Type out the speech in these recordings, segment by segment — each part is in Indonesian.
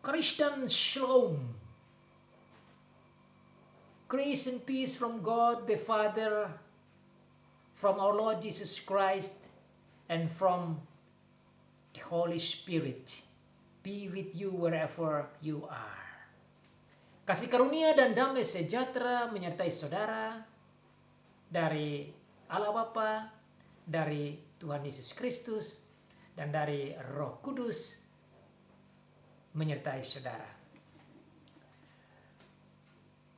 Christian Shalom. Grace and peace from God the Father, from our Lord Jesus Christ, and from the Holy Spirit be with you wherever you are. Kasih karunia dan damai sejahtera menyertai saudara dari Allah Bapa, dari Tuhan Yesus Kristus, dan dari Roh Kudus menyertai saudara.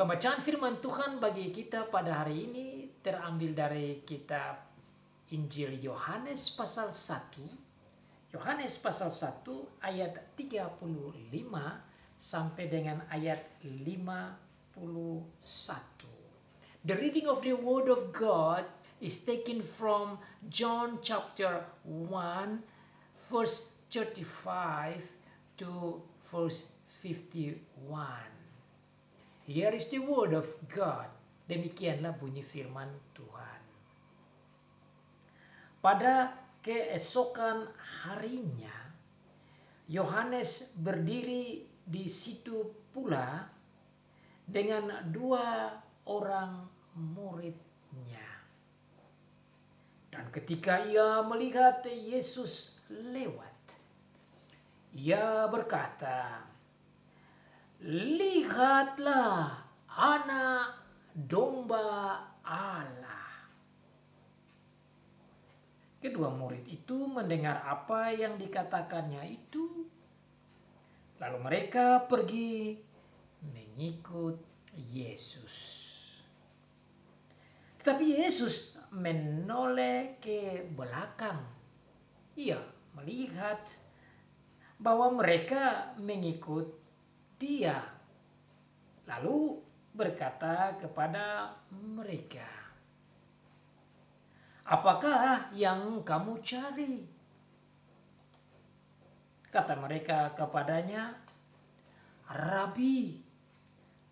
Pembacaan firman Tuhan bagi kita pada hari ini terambil dari kitab Injil Yohanes pasal 1. Yohanes pasal 1 ayat 35 sampai dengan ayat 51. The reading of the word of God is taken from John chapter 1 verse 35 to verse 51. Here is the word of God. Demikianlah bunyi firman Tuhan. Pada keesokan harinya, Yohanes berdiri di situ pula dengan 2 orang muridnya. Dan ketika ia melihat Yesus lewat, ia berkata, "Lihatlah anak domba Allah." Kedua murid itu mendengar apa yang dikatakannya itu, lalu mereka pergi mengikut Yesus. Tetapi Yesus menoleh ke belakang. Ia melihat bahwa mereka mengikut Dia, lalu berkata kepada mereka, "Apakah yang kamu cari?" Kata mereka kepadanya, "Rabi,"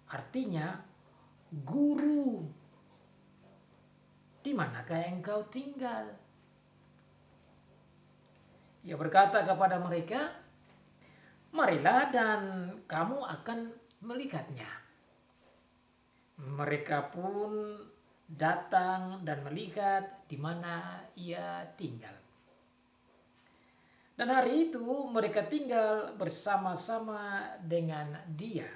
artinya guru, "di manakah engkau tinggal?" Ia berkata kepada mereka, "Marilah dan kamu akan melihatnya." Mereka pun datang dan melihat di mana ia tinggal. Dan hari itu mereka tinggal bersama-sama dengan dia.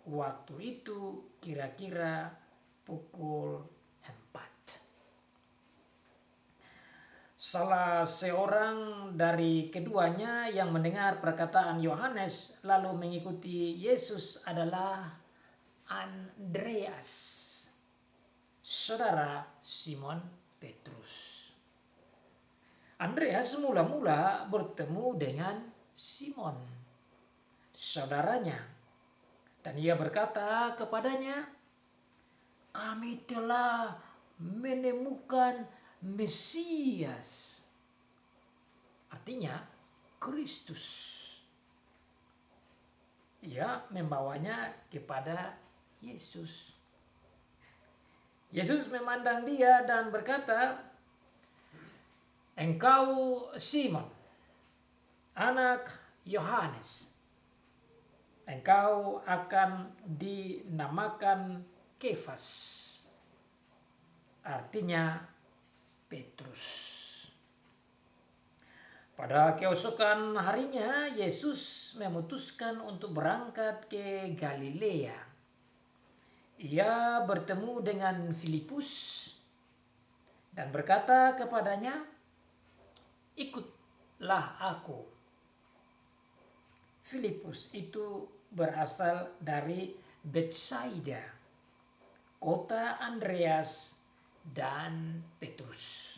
Waktu itu kira-kira pukul 4. Salah seorang dari keduanya yang mendengar perkataan Yohanes lalu mengikuti Yesus adalah Andreas, saudara Simon Petrus. Andreas mula-mula bertemu dengan Simon, saudaranya, dan ia berkata kepadanya, "Kami telah menemukan Mesias," artinya Kristus. Ia membawanya kepada Yesus. Yesus memandang dia dan berkata, "Engkau Simon, anak Yohanes. Engkau akan dinamakan Kefas," artinya Petrus. Pada keesokan harinya, Yesus memutuskan untuk berangkat ke Galilea. Ia bertemu dengan Filipus dan berkata kepadanya, "Ikutlah aku." Filipus itu berasal dari Betsaida, kota Andreas dan Petrus.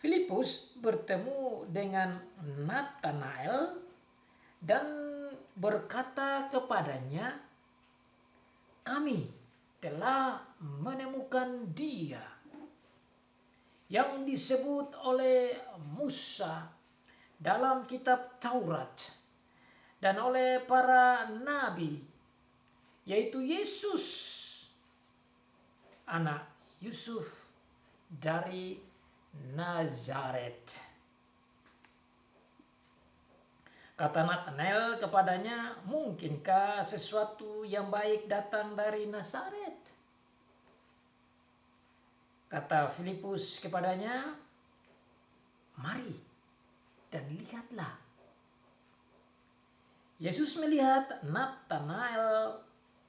Filipus bertemu dengan Nathanael dan berkata kepadanya, "Kami telah menemukan Dia yang disebut oleh Musa dalam kitab Taurat dan oleh para nabi, yaitu Yesus, anak Yusuf dari Nazaret." Kata Nathanael kepadanya, mungkinkah sesuatu yang baik datang dari Nazaret? Kata Filipus kepadanya, mari dan lihatlah. Yesus melihat Nathanael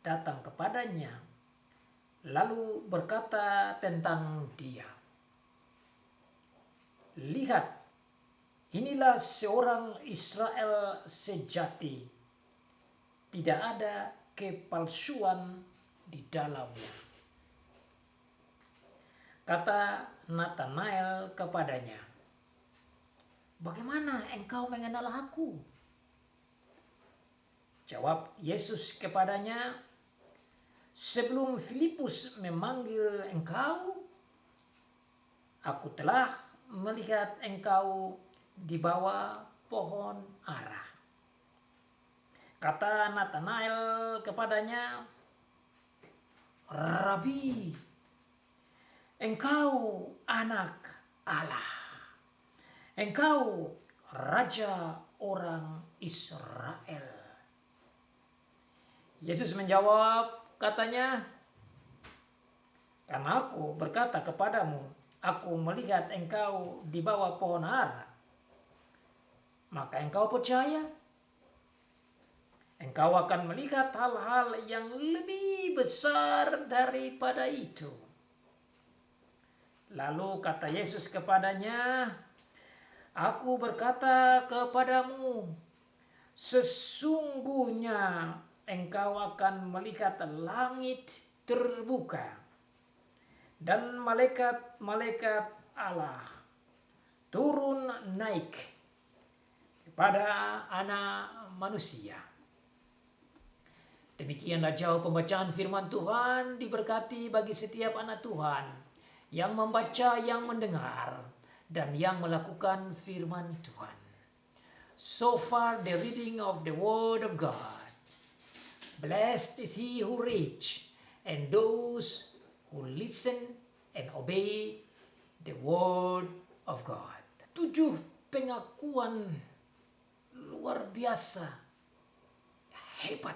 datang kepadanya, lalu berkata tentang dia, lihat, inilah seorang Israel sejati, tidak ada kepalsuan di dalamnya. Kata Nathanael kepadanya, bagaimana engkau mengenal aku? Jawab Yesus kepadanya, sebelum Filipus memanggil engkau, aku telah melihat engkau di bawah pohon ara. Kata Nathanael kepadanya, Rabi, engkau anak Allah, engkau raja orang Israel. Yesus menjawab, katanya, karena aku berkata kepadamu, aku melihat engkau di bawah pohon ara, maka engkau percaya. Engkau akan melihat hal-hal yang lebih besar daripada itu. Lalu kata Yesus kepadanya, aku berkata kepadamu, sesungguhnya engkau akan melihat langit terbuka dan malaikat-malaikat Allah turun naik kepada anak manusia. Demikianlah jauh pembacaan firman Tuhan, diberkati bagi setiap anak Tuhan yang membaca, yang mendengar, dan yang melakukan firman Tuhan. So far the reading of the word of God. Blessed is he who reads and those who listen and obey the word of God. 7 pengakuan luar biasa, hebat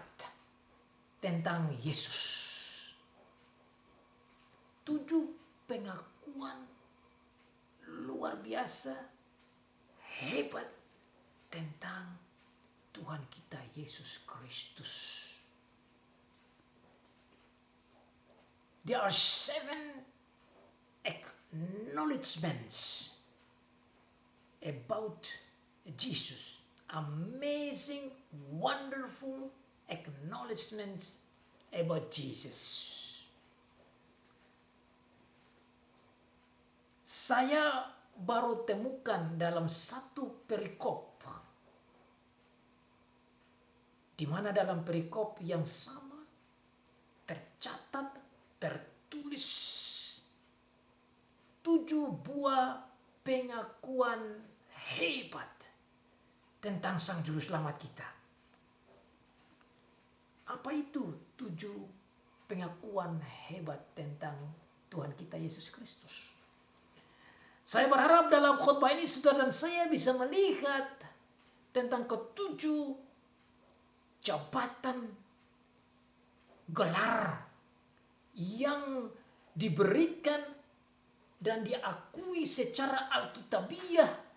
tentang Yesus. 7 pengakuan luar biasa, hebat tentang Tuhan kita Yesus Kristus. There are 7 acknowledgements about Jesus. Amazing, wonderful acknowledgements about Jesus. Saya baru temukan dalam satu perikop, di mana dalam perikop yang sama tercatat, tertulis 7 buah pengakuan hebat tentang Sang Juru Selamat kita. Apa itu 7 pengakuan hebat tentang Tuhan kita Yesus Kristus? Saya berharap dalam khotbah ini saudara dan saya bisa melihat tentang ke-7 jabatan gelar yang diberikan dan diakui secara alkitabiah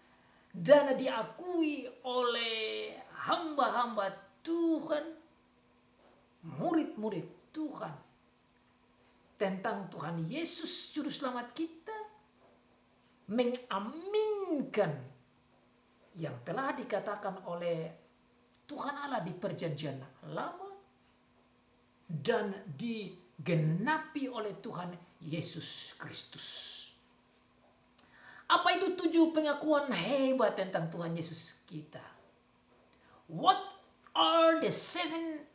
dan diakui oleh hamba-hamba Tuhan, murid-murid Tuhan, tentang Tuhan Yesus Juru Selamat kita, mengaminkan yang telah dikatakan oleh Tuhan Allah di Perjanjian Lama dan digenapi oleh Tuhan Yesus Kristus. Apa itu 7 pengakuan hebat tentang Tuhan Yesus kita? What are the 7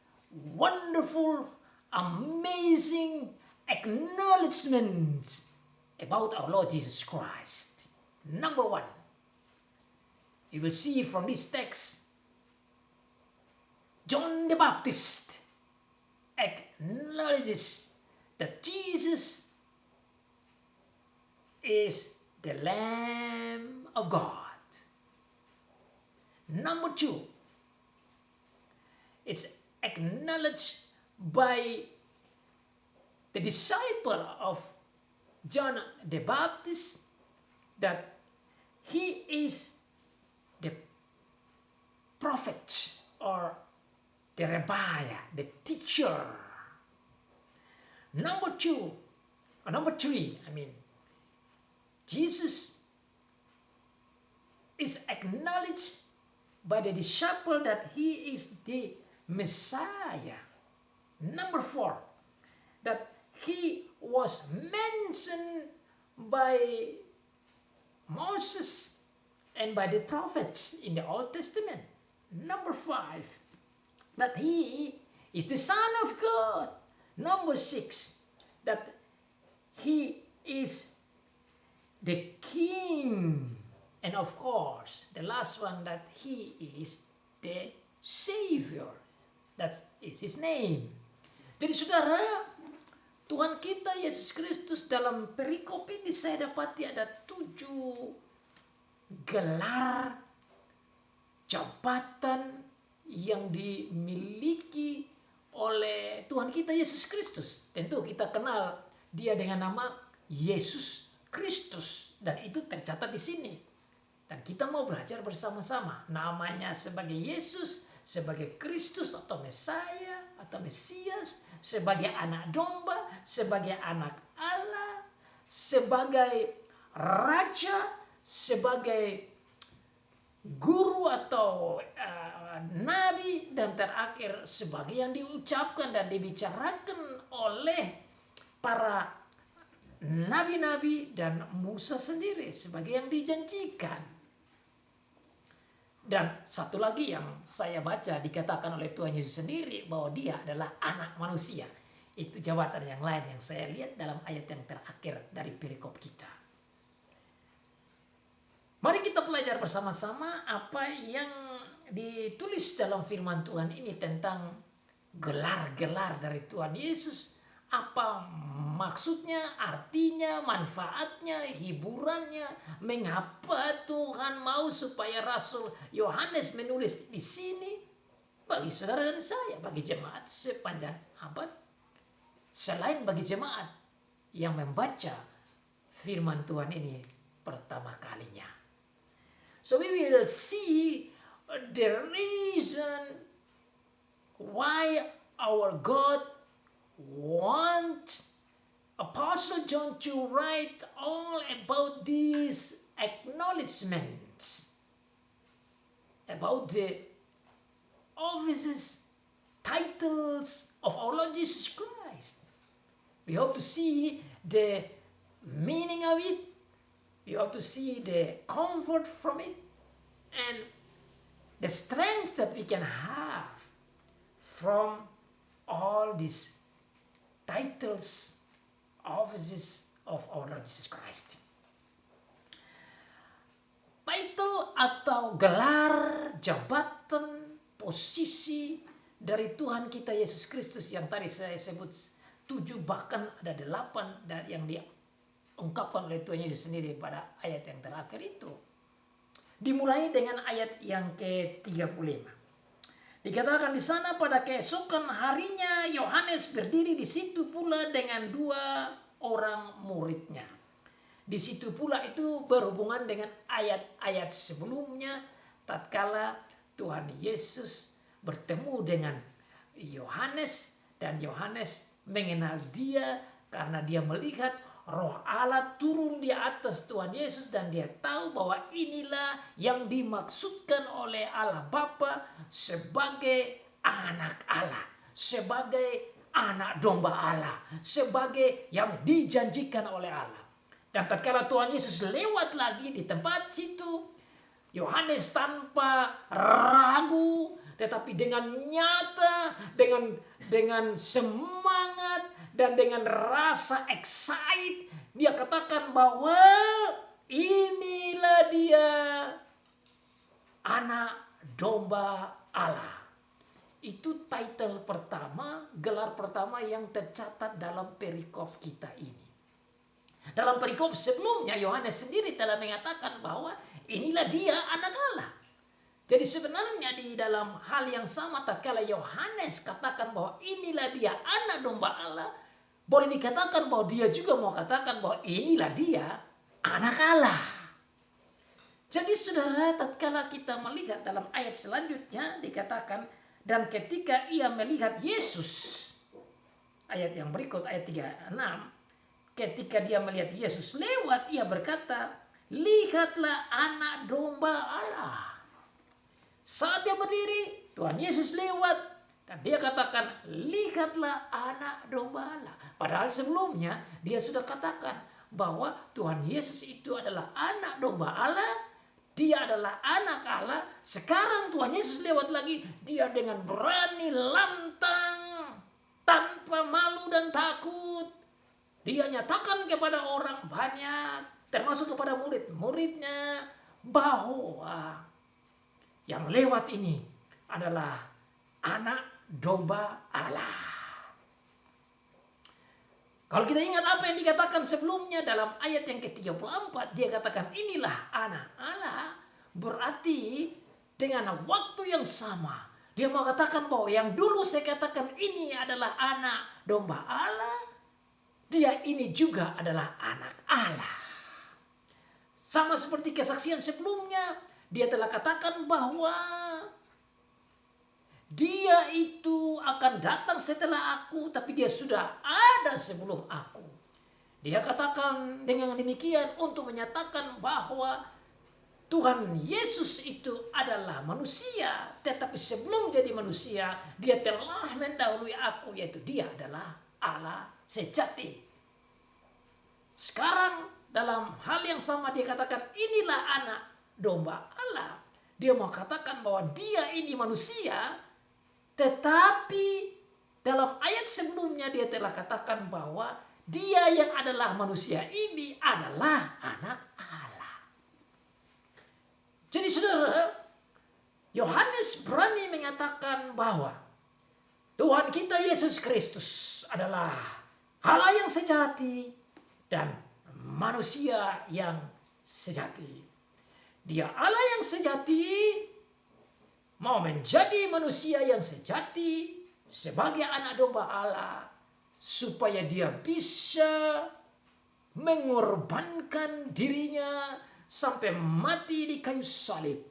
wonderful, amazing acknowledgements about our Lord Jesus Christ? Number 1, you will see from this text, John the Baptist acknowledges that Jesus is the Lamb of God. Number 2, it's acknowledged by the disciple of John the Baptist that he is the prophet or the rabbi, the teacher. Number three, Jesus is acknowledged by the disciple that he is the Messiah. Number 4, that he was mentioned by Moses and by the prophets in the Old Testament. Number 5, that he is the Son of God. Number 6, that he is the King. And of course, the last one, that he is the Savior. That is his name. Jadi saudara, Tuhan kita Yesus Kristus dalam perikop ini saya dapati ada 7 gelar jabatan yang dimiliki oleh Tuhan kita Yesus Kristus. Tentu kita kenal dia dengan nama Yesus Kristus, dan itu tercatat di sini. Dan kita mau belajar bersama-sama namanya sebagai Yesus, sebagai Kristus atau Mesias atau Mesias, sebagai anak domba, sebagai anak Allah, sebagai raja, sebagai guru atau nabi, dan terakhir sebagai yang diucapkan dan dibicarakan oleh para nabi-nabi dan Musa sendiri sebagai yang dijanjikan. Dan satu lagi yang saya baca dikatakan oleh Tuhan Yesus sendiri bahwa dia adalah anak manusia. Itu jabatan yang lain yang saya lihat dalam ayat yang terakhir dari perikop kita. Mari kita belajar bersama-sama apa yang ditulis dalam firman Tuhan ini tentang gelar-gelar dari Tuhan Yesus. Apa maksudnya, artinya, manfaatnya, hiburannya, mengapa Tuhan mau supaya Rasul Yohanes menulis di sini bagi saudara dan saya, bagi jemaat sepanjang abad, selain bagi jemaat yang membaca firman Tuhan ini pertama kalinya. So we will see the reason why our God want Apostle John to write all about these acknowledgements, about the offices, titles of our Lord Jesus Christ. We hope to see the meaning of it. We hope to see the comfort from it and the strength that we can have from all these titles, offices of our Lord Jesus Christ. Title atau gelar, jabatan, posisi dari Tuhan kita Yesus Kristus yang tadi saya sebut 7, bahkan ada 8 dan yang diungkapkan oleh Tuhan Yesus sendiri pada ayat yang terakhir itu. Dimulai dengan ayat yang ke-35. Dikatakan di sana pada keesokan harinya Yohanes berdiri di situ pula dengan 2 orang muridnya. Di situ pula itu berhubungan dengan ayat-ayat sebelumnya tatkala Tuhan Yesus bertemu dengan Yohanes dan Yohanes mengenal dia karena dia melihat Roh Allah turun di atas Tuhan Yesus dan dia tahu bahwa inilah yang dimaksudkan oleh Allah Bapa sebagai anak Allah, sebagai anak domba Allah, sebagai yang dijanjikan oleh Allah. Dan tatkala Tuhan Yesus lewat lagi di tempat situ, Yohanes tanpa ragu tetapi dengan nyata, dengan semangat dan dengan rasa excited, dia katakan bahwa inilah dia anak domba Allah. Itu title pertama, gelar pertama yang tercatat dalam perikop kita ini. Dalam perikop sebelumnya Yohanes sendiri telah mengatakan bahwa inilah dia anak Allah. Jadi sebenarnya di dalam hal yang sama tatkala Yohanes katakan bahwa inilah dia anak domba Allah, boleh dikatakan bahwa dia juga mau katakan bahwa inilah dia anak Allah. Jadi saudara, tatkala kita melihat dalam ayat selanjutnya dikatakan, dan ketika ia melihat Yesus, ayat yang berikut ayat 36, ketika dia melihat Yesus lewat, ia berkata, lihatlah anak domba Allah. Saat dia berdiri, Tuhan Yesus lewat dan dia katakan, lihatlah anak domba Allah. Padahal sebelumnya dia sudah katakan bahwa Tuhan Yesus itu adalah anak domba Allah. Dia adalah anak Allah. Sekarang Tuhan Yesus lewat lagi, dia dengan berani, lantang, tanpa malu dan takut, dia nyatakan kepada orang banyak, termasuk kepada murid-muridnya, bahwa yang lewat ini adalah anak domba Allah. Kalau kita ingat apa yang dikatakan sebelumnya dalam ayat yang ke-34, dia katakan inilah anak Allah, berarti dengan waktu yang sama dia mengatakan bahwa yang dulu saya katakan ini adalah anak domba Allah, dia ini juga adalah anak Allah. Sama seperti kesaksian sebelumnya, dia telah katakan bahwa dia itu akan datang setelah aku, tapi dia sudah ada sebelum aku. Dia katakan dengan demikian untuk menyatakan bahwa Tuhan Yesus itu adalah manusia, tetapi sebelum jadi manusia, dia telah mendahului aku, yaitu dia adalah Allah sejati. Sekarang dalam hal yang sama dia katakan inilah anak domba Allah. Dia mau katakan bahwa dia ini manusia, tetapi dalam ayat sebelumnya dia telah katakan bahwa dia yang adalah manusia ini adalah anak Allah. Jadi saudara, Yohanes berani menyatakan bahwa Tuhan kita Yesus Kristus adalah Allah yang sejati dan manusia yang sejati. Dia Allah yang sejati, mau menjadi manusia yang sejati sebagai anak domba Allah, supaya dia bisa mengorbankan dirinya sampai mati di kayu salib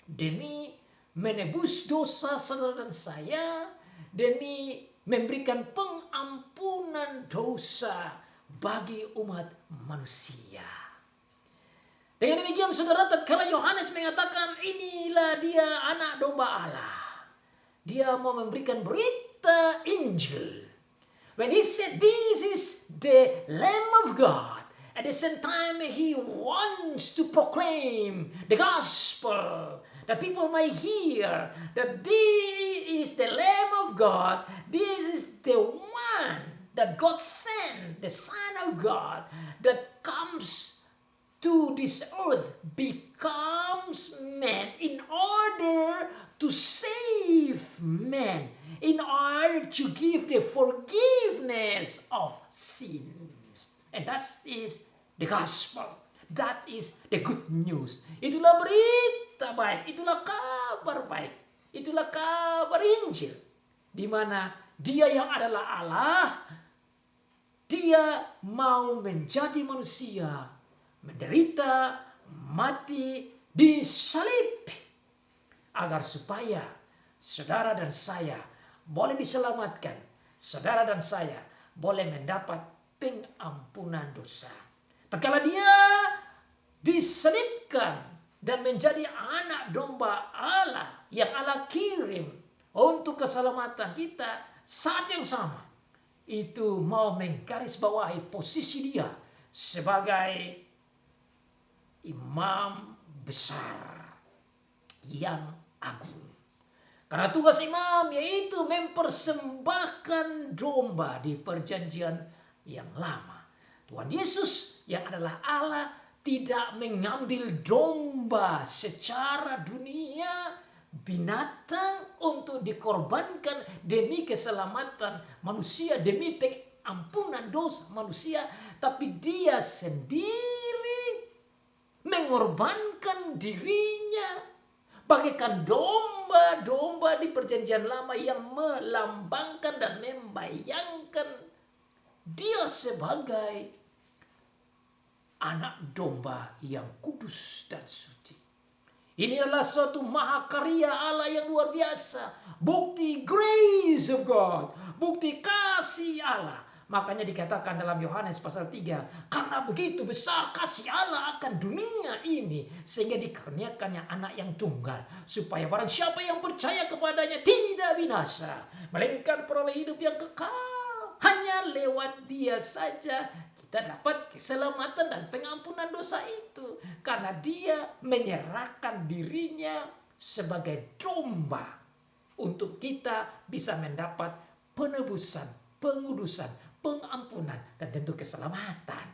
demi menebus dosa saudara dan saya, demi memberikan pengampunan dosa bagi umat manusia. Dengan demikian saudara, tatkala Yohanes mengatakan inilah dia anak domba Allah, dia mau memberikan berita Injil. When he said this is the Lamb of God, at the same time he wants to proclaim the gospel, that people may hear that this is the Lamb of God, this is the one that God sent, the Son of God, that comes to this earth, becomes man in order to save man, in order to give the forgiveness of sins. And that is the gospel. That is the good news. Itulah berita baik, itulah kabar baik, itulah kabar Injil, di mana dia yang adalah Allah, dia mau menjadi manusia, menderita, mati, disalib, agar supaya saudara dan saya boleh diselamatkan, saudara dan saya boleh mendapat pengampunan dosa. Tatkala dia disalibkan dan menjadi anak domba Allah yang Allah kirim untuk keselamatan kita, saat yang sama itu mau menggarisbawahi posisi dia sebagai imam besar yang agung. Karena tugas imam yaitu mempersembahkan domba di perjanjian yang lama. Tuhan Yesus yang adalah Allah tidak mengambil domba secara dunia, binatang untuk dikorbankan demi keselamatan manusia, demi pengampunan dosa manusia, tapi dia sendiri mengorbankan dirinya bagaikan domba-domba di perjanjian lama yang melambangkan dan membayangkan dia sebagai anak domba yang kudus dan suci. Ini adalah suatu mahakarya Allah yang luar biasa. Bukti grace of God. Bukti kasih Allah. Makanya dikatakan dalam Yohanes pasal 3. Karena begitu besar kasih Allah akan dunia ini. Sehingga dikaruniakannya anak yang tunggal. Supaya barang siapa yang percaya kepadanya tidak binasa. Melainkan peroleh hidup yang kekal. Hanya lewat dia saja kita dapat keselamatan dan pengampunan dosa itu. Karena dia menyerahkan dirinya sebagai domba. Untuk kita bisa mendapat penebusan, pengudusan, pengampunan, dan tentu keselamatan.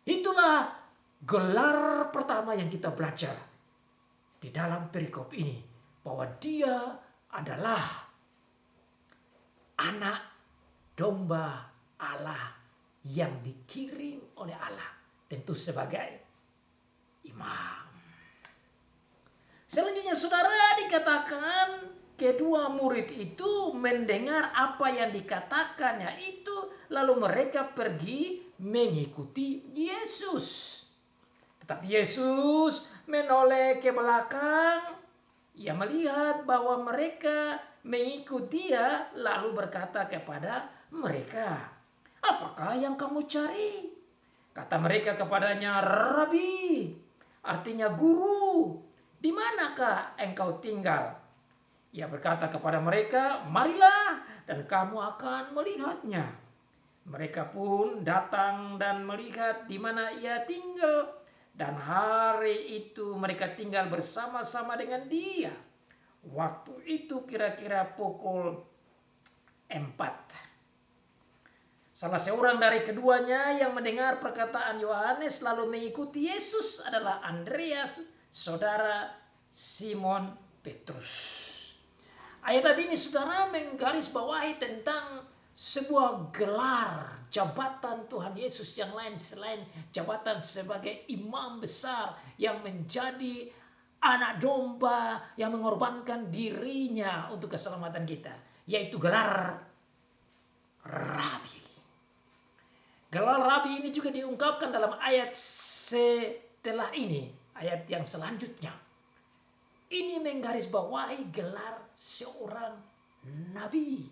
Itulah gelar pertama yang kita belajar di dalam perikop ini. Bahwa dia adalah anak domba Allah yang dikirim oleh Allah, tentu sebagai imam. Selanjutnya saudara, dikatakan kedua murid itu mendengar apa yang dikatakannya itu, lalu mereka pergi mengikuti Yesus. Tetapi Yesus menoleh ke belakang, ia melihat bahwa mereka mengikuti dia, lalu berkata kepada mereka, "Apakah yang kamu cari?" Kata mereka kepadanya, "Rabi," artinya guru, "di manakah engkau tinggal?" Ia berkata kepada mereka, "Marilah dan kamu akan melihatnya." Mereka pun datang dan melihat di mana ia tinggal. Dan hari itu mereka tinggal bersama-sama dengan dia. Waktu itu kira-kira pukul 4. Salah seorang dari keduanya yang mendengar perkataan Yohanes lalu mengikuti Yesus adalah Andreas, saudara Simon Petrus. Ayat ini saudara menggarisbawahi tentang sebuah gelar jabatan Tuhan Yesus yang lain selain jabatan sebagai imam besar yang menjadi anak domba yang mengorbankan dirinya untuk keselamatan kita, yaitu gelar Rabi. Gelar Rabi ini juga diungkapkan dalam ayat setelah ini, ayat yang selanjutnya. Ini menggarisbawahi gelar seorang nabi.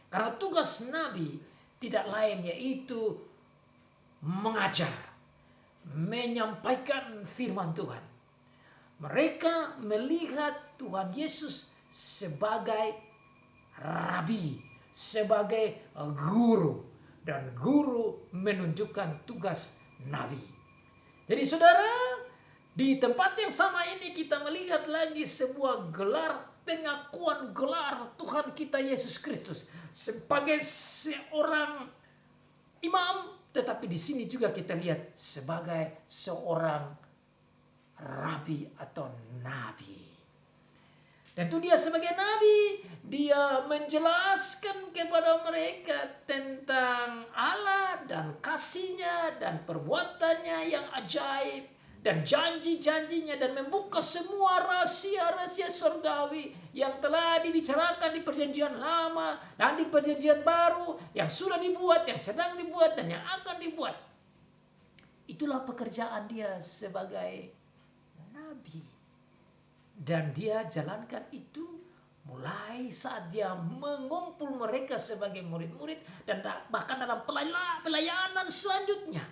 Karena tugas nabi tidak lain yaitu mengajar, menyampaikan firman Tuhan. Mereka melihat Tuhan Yesus sebagai rabi, sebagai guru. Dan guru menunjukkan tugas nabi. Jadi saudara, di tempat yang sama ini kita melihat lagi sebuah gelar, pengakuan gelar Tuhan kita Yesus Kristus sebagai seorang imam, tetapi di sini juga kita lihat sebagai seorang rabi atau nabi. Tentu dia sebagai nabi, dia menjelaskan kepada mereka tentang Allah dan kasih-Nya dan perbuatannya yang ajaib dan janji-janjinya, dan membuka semua rahasia-rahasia surgawi yang telah dibicarakan di perjanjian lama dan di perjanjian baru, yang sudah dibuat, yang sedang dibuat, dan yang akan dibuat. Itulah pekerjaan dia sebagai nabi. Dan dia jalankan itu mulai saat dia mengumpul mereka sebagai murid-murid, dan bahkan dalam pelayanan selanjutnya.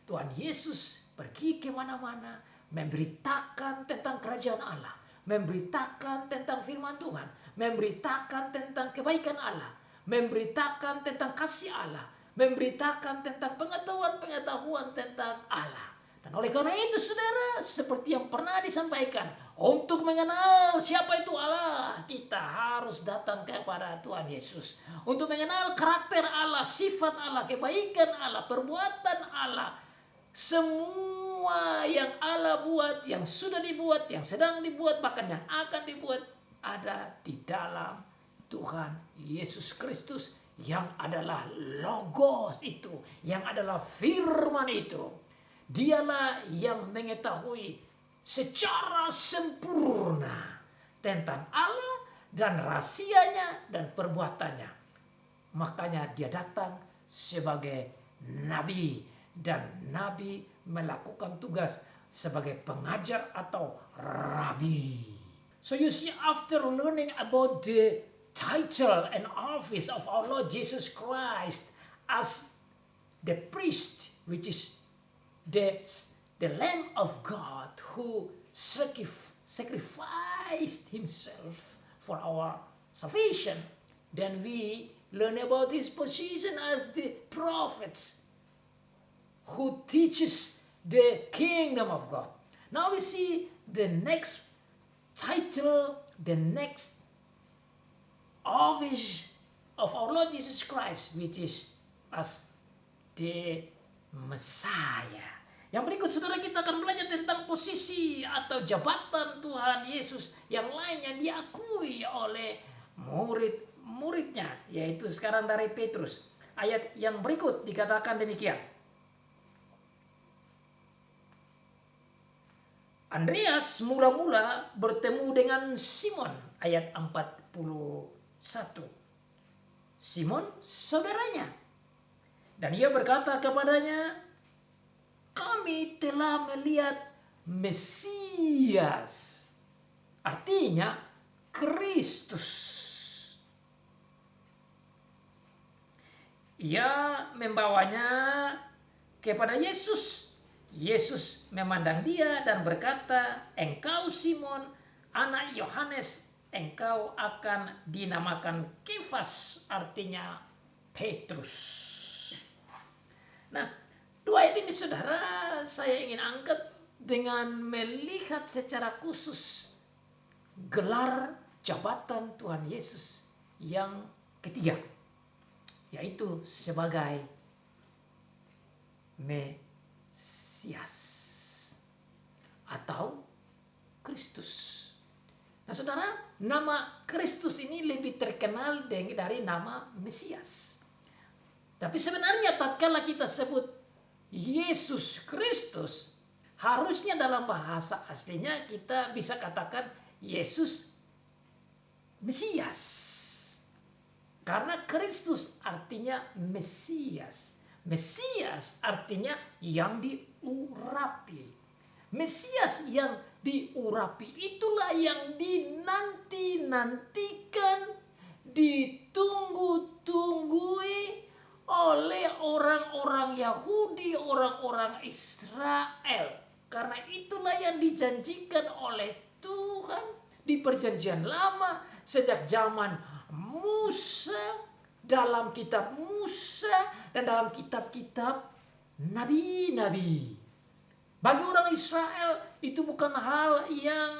Tuhan Yesus pergi kemana-mana memberitakan tentang kerajaan Allah, memberitakan tentang firman Tuhan, memberitakan tentang kebaikan Allah, memberitakan tentang kasih Allah, memberitakan tentang pengetahuan tentang Allah. Dan oleh karena itu saudara, seperti yang pernah disampaikan, untuk mengenal siapa itu Allah, kita harus datang kepada Tuhan Yesus. Untuk mengenal karakter Allah, sifat Allah, kebaikan Allah, perbuatan Allah, semua yang Allah buat, yang sudah dibuat, yang sedang dibuat, bahkan yang akan dibuat, ada di dalam Tuhan Yesus Kristus yang adalah Logos itu, yang adalah firman itu. Dialah yang mengetahui secara sempurna tentang Allah dan rahasianya dan perbuatannya. Makanya dia datang sebagai nabi, dan nabi melakukan tugas sebagai pengajar atau rabi. So you see, after learning about the title and office of our Lord Jesus Christ as the priest, which is the Lamb of God who sacrificed himself for our salvation, then we learn about his position as the prophets who teaches the kingdom of God. Now we see the next title, the next office of our Lord Jesus Christ, which is as the Messiah. Yang berikut, saudara, kita akan belajar tentang posisi atau jabatan Tuhan Yesus yang lain yang diakui oleh murid-muridnya, yaitu sekarang dari Petrus. Ayat yang berikut dikatakan demikian. Andreas mula-mula bertemu dengan Simon, ayat 41. Simon saudaranya. Dan ia berkata kepadanya, kami telah melihat Mesias. Artinya Kristus. Ia membawanya kepada Yesus. Yesus memandang dia dan berkata, engkau Simon, anak Yohanes, engkau akan dinamakan Kefas, artinya Petrus. Nah, dua ayat ini, saudara, saya ingin angkat dengan melihat secara khusus gelar jabatan Tuhan Yesus yang ketiga, yaitu sebagai Mesias atau Kristus. Nah, saudara, nama Kristus ini lebih terkenal dari nama Mesias. Tapi sebenarnya tatkala kita sebut Yesus Kristus, harusnya dalam bahasa aslinya kita bisa katakan Yesus Mesias. Karena Kristus artinya Mesias. Mesias artinya yang diurapi. Mesias yang diurapi itulah yang dinanti-nantikan, ditunggu-tunggui oleh orang-orang Yahudi, orang-orang Israel. Karena itulah yang dijanjikan oleh Tuhan di perjanjian lama sejak zaman Musa, dalam kitab Musa dan dalam kitab-kitab nabi-nabi. Bagi orang Israel itu bukan hal yang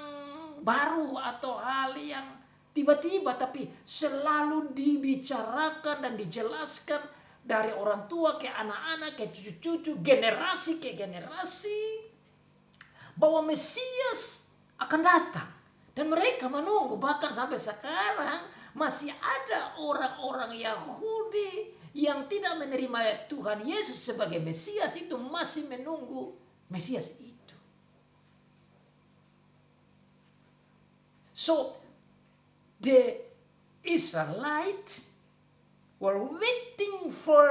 baru atau hal yang tiba-tiba, tapi selalu dibicarakan dan dijelaskan dari orang tua ke anak-anak, ke cucu-cucu, generasi ke generasi, bahwa Mesias akan datang. Dan mereka menunggu, bahkan sampai sekarang masih ada orang-orang Yahudi yang tidak menerima Tuhan Yesus sebagai Mesias, itu masih menunggu Mesias itu. So, the Israelites were waiting for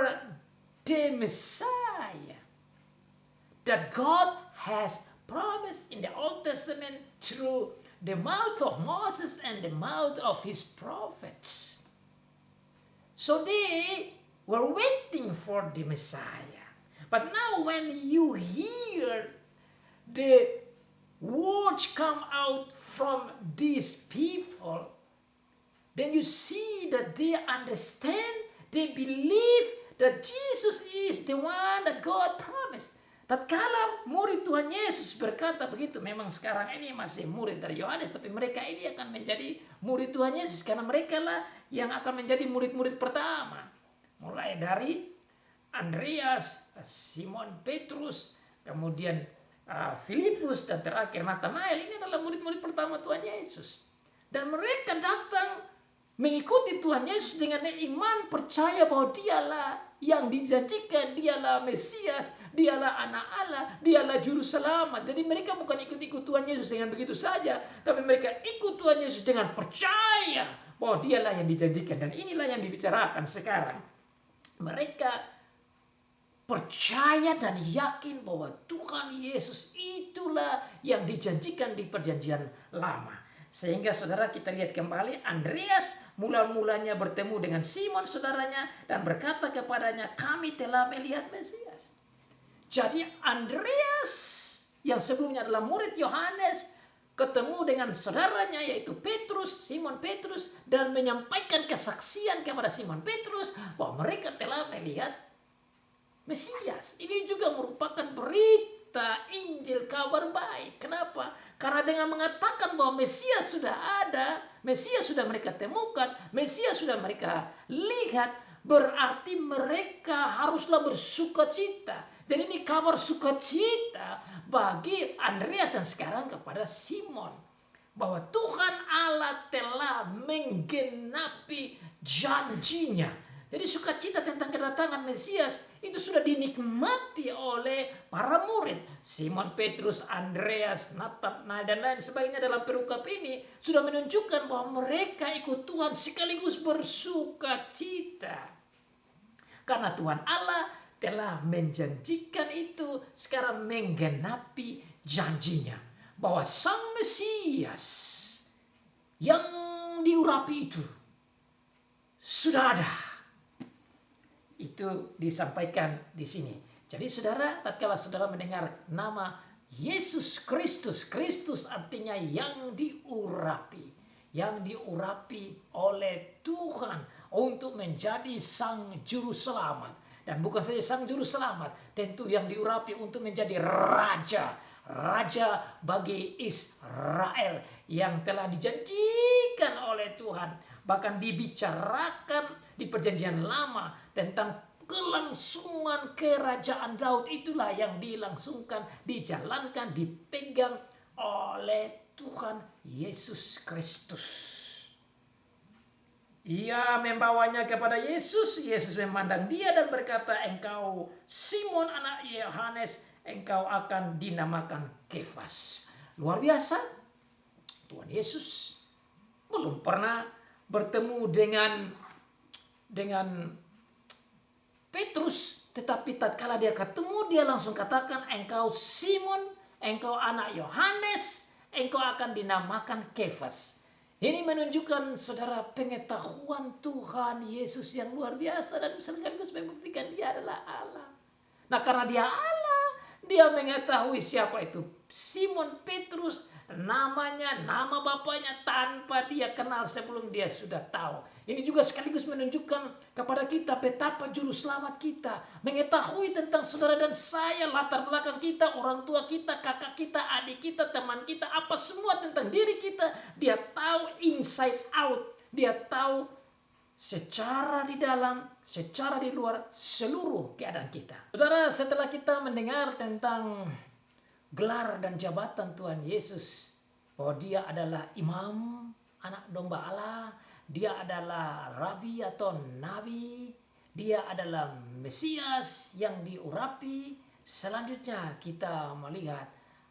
the Messiah that God has promised in the Old Testament through the mouth of Moses and the mouth of his prophets. So they were waiting for the Messiah. But now when you hear the words come out from these people, then you see that they understand, they believe that Jesus is the one that God promised. Tatkala murid Tuhan Yesus berkata begitu, memang sekarang ini masih murid dari Yohanes, tapi mereka ini akan menjadi murid Tuhan Yesus karena mereka lah yang akan menjadi murid-murid pertama. Mulai dari Andreas, Simon Petrus, kemudian Filipus, dan terakhir Nathanael. Ini adalah murid-murid pertama Tuhan Yesus. Dan mereka datang mengikuti Tuhan Yesus dengan iman, percaya bahwa dialah yang dijanjikan, dialah Mesias, dialah anak Allah, dialah juru selamat. Jadi mereka bukan ikut-ikut Tuhan Yesus dengan begitu saja, tapi mereka ikut Tuhan Yesus dengan percaya bahwa dialah yang dijanjikan. Dan inilah yang dibicarakan sekarang. Mereka percaya dan yakin bahwa Tuhan Yesus itulah yang dijanjikan di perjanjian lama. Sehingga saudara, kita lihat kembali Andreas mula-mulanya bertemu dengan Simon saudaranya dan berkata kepadanya, kami telah melihat Mesias. Jadi Andreas yang sebelumnya adalah murid Yohanes ketemu dengan saudaranya yaitu Petrus, Simon Petrus, dan menyampaikan kesaksian kepada Simon Petrus bahwa mereka telah melihat Mesias. Ini juga merupakan berita Injil, kabar baik. Kenapa? Karena dengan mengatakan bahwa Mesias sudah ada, Mesias sudah mereka temukan, Mesias sudah mereka lihat, berarti mereka haruslah bersukacita. Jadi ini kabar sukacita bagi Andreas dan sekarang kepada Simon. Bahwa Tuhan Allah telah menggenapi janjinya. Jadi sukacita tentang kedatangan Mesias itu sudah dinikmati oleh para murid. Simon Petrus, Andreas, Nathanael dan lain sebagainya dalam perukap ini sudah menunjukkan bahwa mereka ikut Tuhan sekaligus bersukacita. Karena Tuhan Allah telah menjanjikan itu, sekarang menggenapi janjinya. Bahwa Sang Mesias yang diurapi itu sudah ada. Itu disampaikan di sini. Jadi saudara, tatkala saudara mendengar nama Yesus Kristus, Kristus artinya yang diurapi. Yang diurapi oleh Tuhan untuk menjadi Sang Juru Selamat. Dan bukan saja Sang Juru Selamat, tentu yang diurapi untuk menjadi Raja. Raja bagi Israel yang telah dijanjikan oleh Tuhan. Bahkan dibicarakan di perjanjian lama tentang kelangsungan kerajaan Daud, itulah yang dilangsungkan, dijalankan, dipegang oleh Tuhan Yesus Kristus. Ia membawanya kepada Yesus. Yesus memandang dia dan berkata, engkau Simon anak Yohanes, engkau akan dinamakan Kefas. Luar biasa. Tuhan Yesus belum pernah bertemu dengan Petrus, tetapi tatkala dia ketemu, dia langsung katakan, engkau Simon, engkau anak Yohanes, engkau akan dinamakan Kefas. Ini menunjukkan saudara pengetahuan Tuhan Yesus yang luar biasa dan sekaligus membuktikan dia adalah Allah. Nah, karena dia Allah, dia mengetahui siapa itu Simon Petrus, namanya, nama bapaknya tanpa dia kenal sebelum dia sudah tahu. Ini juga sekaligus menunjukkan kepada kita betapa juru selamat kita mengetahui tentang saudara dan saya, latar belakang kita, orang tua kita, kakak kita, adik kita, teman kita, apa semua tentang diri kita. Dia tahu inside out, dia tahu secara di dalam, secara di luar, seluruh keadaan kita. Saudara, setelah kita mendengar tentang gelar dan jabatan Tuhan Yesus, bahwa dia adalah imam, anak domba Allah, dia adalah rabi atau nabi, dia adalah Mesias yang diurapi. Selanjutnya kita melihat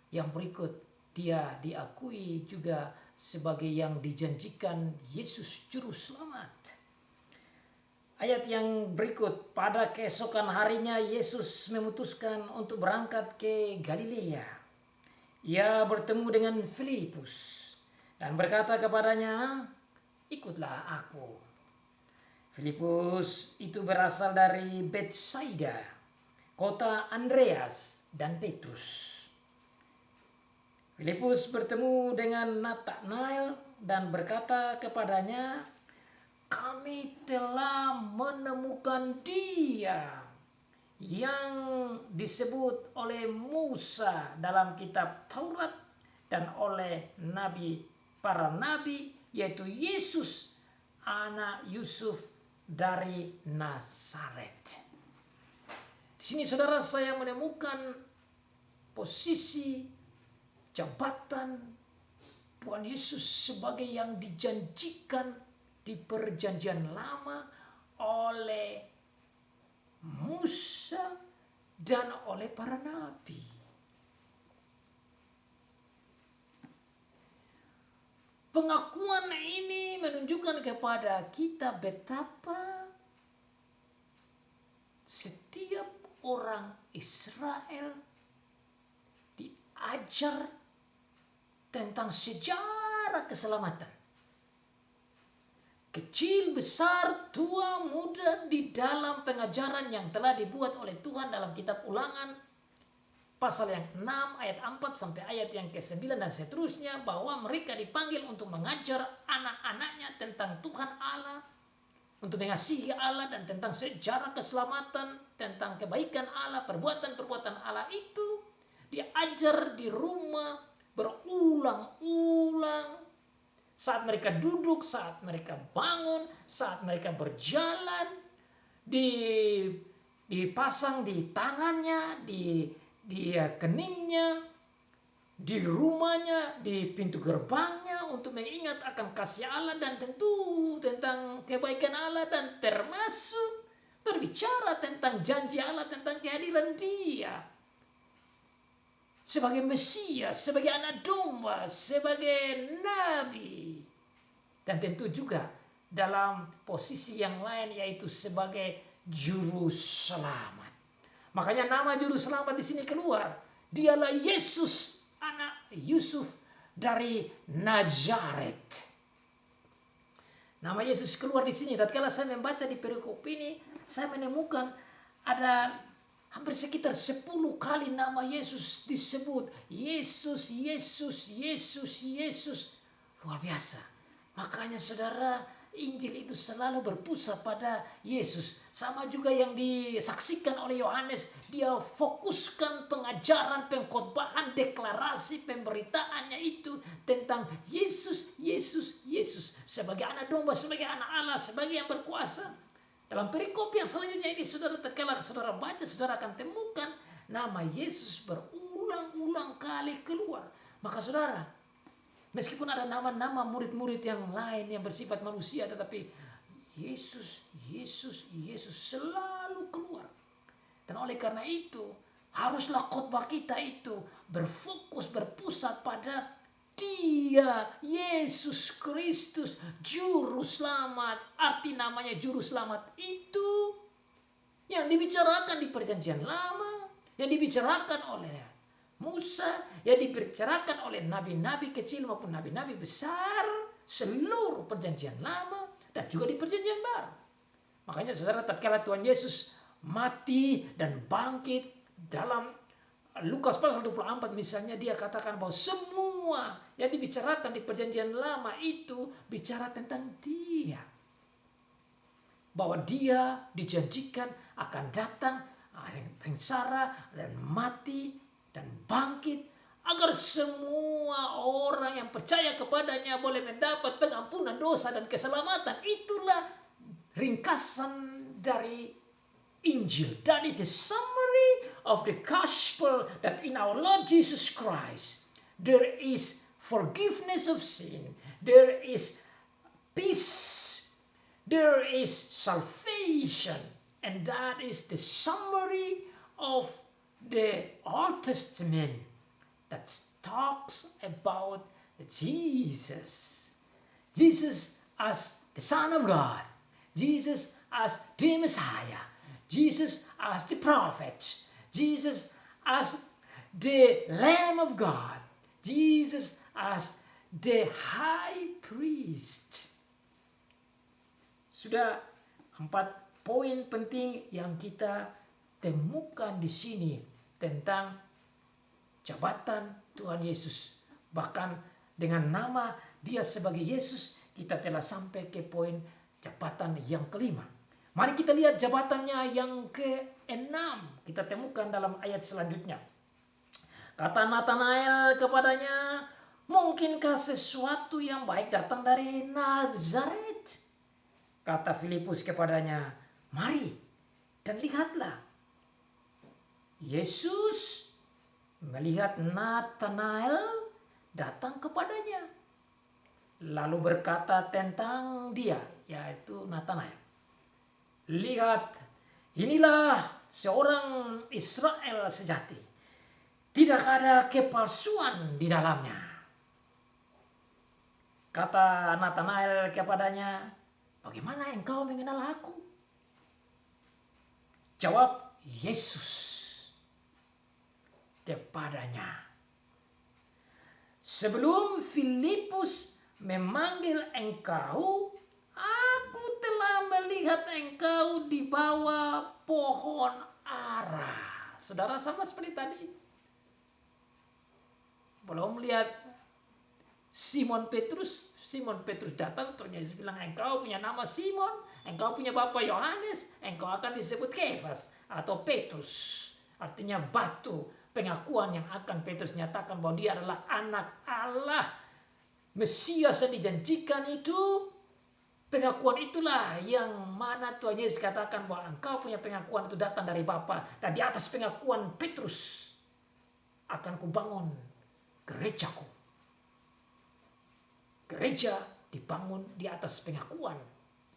yang berikut, dia diakui juga sebagai yang dijanjikan Yesus Juru Selamat. Ayat yang berikut, pada keesokan harinya Yesus memutuskan untuk berangkat ke Galilea. Ia bertemu dengan Filipus dan berkata kepadanya, ikutlah aku. Filipus itu berasal dari Betsaida, kota Andreas dan Petrus. Filipus bertemu dengan Nathanael dan berkata kepadanya, kami telah menemukan dia yang disebut oleh Musa dalam kitab Taurat dan oleh para nabi, yaitu Yesus anak Yusuf dari Nazaret. Di sini saudara, saya menemukan posisi jabatan Tuhan Yesus sebagai yang dijanjikan di perjanjian lama oleh Musa dan oleh para nabi. Pengakuan ini menunjukkan kepada kita betapa setiap orang Israel diajar tentang sejarah keselamatan. Kecil, besar, tua, muda di dalam pengajaran yang telah dibuat oleh Tuhan dalam kitab Ulangan pasal yang 6 ayat 4 sampai ayat yang ke-9 dan seterusnya, bahwa mereka dipanggil untuk mengajar anak-anaknya tentang Tuhan Allah, untuk mengasihi Allah dan tentang sejarah keselamatan, tentang kebaikan Allah, perbuatan-perbuatan Allah itu diajar di rumah berulang-ulang. Saat mereka duduk, saat mereka bangun, saat mereka berjalan, dipasang di tangannya, di keningnya, di rumahnya, di pintu gerbangnya untuk mengingat akan kasih Allah dan tentu tentang kebaikan Allah, dan termasuk berbicara tentang janji Allah, tentang kehadiran Dia sebagai Mesias, sebagai anak domba, sebagai nabi, dan tentu juga dalam posisi yang lain yaitu sebagai juru selamat. Makanya nama juru selamat di sini keluar. Dialah Yesus, anak Yusuf dari Nazaret. Nama Yesus keluar di sini. Tatkala saya membaca di perikop ini, saya menemukan ada hampir sekitar 10 kali nama Yesus disebut. Yesus, Yesus, Yesus, Yesus. Luar biasa. Makanya saudara, Injil itu selalu berpusat pada Yesus. Sama juga yang disaksikan oleh Yohanes. Dia fokuskan pengajaran, pengkhotbahan, deklarasi, pemberitaannya itu tentang Yesus, Yesus, Yesus. Sebagai anak domba, sebagai anak Allah, sebagai yang berkuasa. Dalam perikop yang selanjutnya ini, saudara, tatkala saudara baca, saudara akan temukan nama Yesus berulang-ulang kali keluar. Maka saudara, meskipun ada nama-nama murid-murid yang lain yang bersifat manusia, tetapi Yesus, Yesus, Yesus selalu keluar. Dan oleh karena itu, haruslah khotbah kita itu berfokus, berpusat pada Dia, Yesus Kristus, Juru Selamat. Arti namanya Juru Selamat itu yang dibicarakan di Perjanjian Lama, yang dibicarakan oleh Musa, yang dibicarakan oleh nabi-nabi kecil maupun nabi-nabi besar, seluruh Perjanjian Lama dan juga di Perjanjian Baru. Makanya saudara, tatkala Tuhan Yesus mati dan bangkit, dalam Lukas pasal 24 misalnya, dia katakan bahwa semua yang dibicarakan di Perjanjian Lama itu bicara tentang Dia. Bahwa Dia dijanjikan akan datang, sengsara dan mati dan bangkit, agar semua orang yang percaya kepadanya boleh mendapat pengampunan dosa dan keselamatan. Itulah ringkasan dari Injil. That is the summary of the gospel, that in our Lord Jesus Christ there is forgiveness of sin, there is peace, there is salvation, and that is the summary of the Old Testament that talks about Jesus. Jesus as the Son of God, Jesus as the Messiah, Jesus as the prophet, Jesus as the Lamb of God, Jesus as the High Priest. Sudah 4 poin penting yang kita temukan di sini tentang jabatan Tuhan Yesus. Bahkan dengan nama Dia sebagai Yesus, kita telah sampai ke poin jabatan yang kelima. Mari kita lihat jabatannya yang ke-6. Kita temukan dalam ayat selanjutnya. Kata Nathanael kepadanya, mungkinkah sesuatu yang baik datang dari Nazaret? Kata Filipus kepadanya, mari dan lihatlah. Yesus melihat Nathanael datang kepadanya. lalu berkata tentang dia, yaitu Natanael. Lihat, inilah seorang Israel sejati. Tidak ada kepalsuan di dalamnya. Kata Natanael kepadanya, bagaimana engkau mengenal aku? Jawab Yesus kepadanya, sebelum Filipus memanggil engkau, aku telah melihat engkau di bawah pohon ara. Saudara, sama seperti tadi. Belum melihat Simon Petrus datang, ternyata Yesus bilang, engkau punya nama Simon, engkau punya bapak Yohanes, engkau akan disebut Kefas atau Petrus. Artinya batu, pengakuan yang akan Petrus nyatakan bahwa dia adalah anak Allah. Mesias yang dijanjikan itu, pengakuan itulah yang mana Tuhan Yesus katakan bahwa engkau punya pengakuan itu datang dari Bapa. Dan di atas pengakuan Petrus akan kubangun gerejaku. Gereja dibangun di atas pengakuan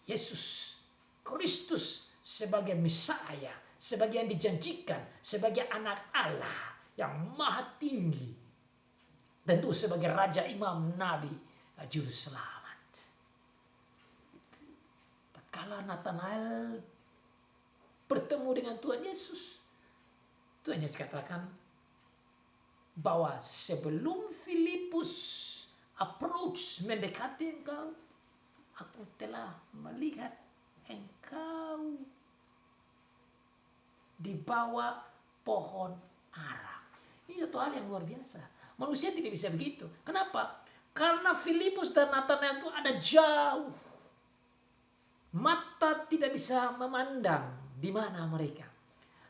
Yesus Kristus sebagai Mesias, sebagai yang dijanjikan, sebagai anak Allah yang maha tinggi. Tentu sebagai Raja Imam Nabi Juru Selamat. Tatkala Natanael bertemu dengan Tuhan Yesus, Tuhan Yesus katakan bahwa sebelum Filipus approach, mendekati engkau, aku telah melihat engkau di bawah pohon ara. Ini satu hal yang luar biasa. Manusia tidak bisa begitu. Kenapa? Karena Filipus dan Natanael itu ada jauh. Mata tidak bisa memandang di mana mereka.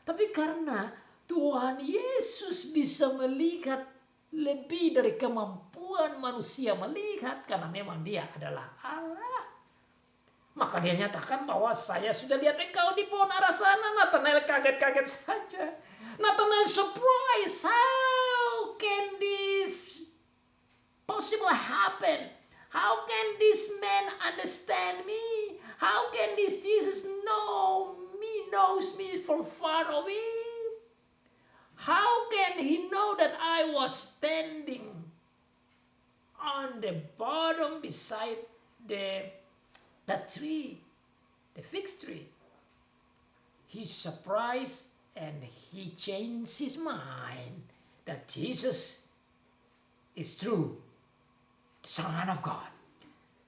Tapi karena Tuhan Yesus bisa melihat lebih dari kemampuan manusia melihat, karena memang dia adalah Allah. Maka dia nyatakan bahwa saya sudah lihat engkau di pohon ara sana. Natanael kaget-kaget saja. Natanael surprise. How can this possible happen? How can this man understand me? How can this Jesus knows me from far away? How can he know that I was standing on the bottom beside that tree, the fig tree? He's surprised and he changed his mind that Jesus is true, the Son of God.